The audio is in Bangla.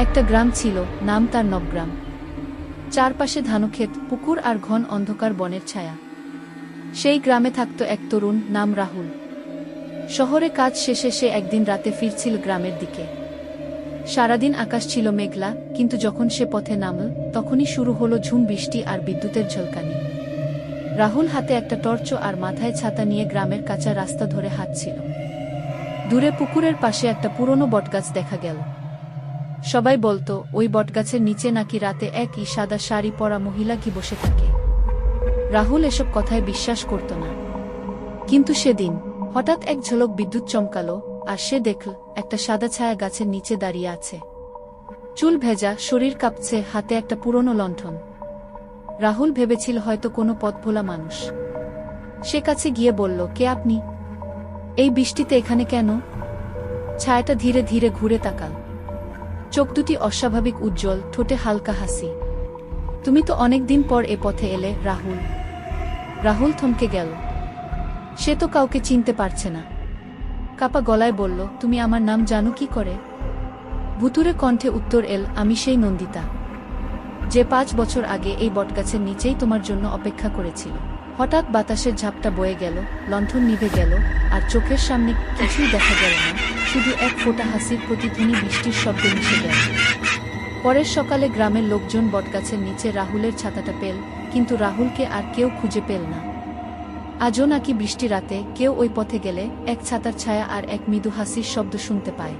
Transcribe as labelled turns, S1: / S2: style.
S1: একটা গ্রাম ছিল, নাম তার নবগ্রাম। চারপাশে ধানক্ষেত, পুকুর আর ঘন অন্ধকার বনের ছায়া। সেই গ্রামে থাকত এক তরুণ, নাম রাহুল। শহরে কাজ শেষে সে একদিন রাতে ফিরছিল গ্রামের দিকে। সারাদিন আকাশ ছিল মেঘলা, কিন্তু যখন সে পথে নামল, তখনই শুরু হলো ঝুম বৃষ্টি আর বিদ্যুতের ঝলকানি। রাহুল হাতে একটা টর্চ আর মাথায় ছাতা নিয়ে গ্রামের কাঁচা রাস্তা ধরে হাঁটছিল। দূরে পুকুরের পাশে একটা পুরনো বটগাছ দেখা গেল। সবাই বলতো, ওই বটগাছের নিচে নাকি রাতে এক সাদা শাড়ি পরা মহিলা কি বসে থাকে। রাহুল এসব কথায় বিশ্বাস করত না। কিন্তু সেদিন হঠাৎ এক ঝলক বিদ্যুৎ চমকালো, আর সে দেখল একটা সাদা ছায়া গাছের নিচে দাঁড়িয়ে আছে। চুল ভেজা, শরীর কাঁপছে, হাতে একটা পুরনো লণ্ঠন। রাহুল ভেবেছিল হয়তো কোনো পথভোলা মানুষ। সে কাছে গিয়ে বলল, কে আপনি? এই বৃষ্টিতে এখানে কেন? ছায়াটা ধীরে ধীরে ঘুরে তাকাল। চোখ দুটি অস্বাভাবিক উজ্জ্বল, ঠোঁটে হালকা হাসি। তুমি তো অনেকদিন পর এ পথে এলে, রাহুল। রাহুল থমকে গেল। সে তো কাউকে চিনতে পারছে না। কাপা গলায় বলল, তুমি আমার নাম জানো কি করে? ভুতুরে কণ্ঠে উত্তর এল, আমি সেই নন্দিতা, যে 5 বছর আগে এই বটগাছের নিচেই তোমার জন্য অপেক্ষা করেছিল। হঠাৎ বাতাসের ঝাপটা বয়ে গেল, লণ্ঠন নিভে গেল, আর চোখের সামনে কিছুই দেখা গেল না, শুধু এক ফোঁটা হাসির প্রতিধ্বনি বৃষ্টির শব্দে মিশে গেল। পরের সকালে গ্রামের লোকজন বটগাছের নিচে রাহুলের ছাতাটা পেল, কিন্তু রাহুলকে আর কেউ খুঁজে পেল না। আজও নাকি বৃষ্টি রাতে কেউ ওই পথে গেলে এক ছাতার ছায়া আর এক মৃদু হাসির শব্দ শুনতে পায়।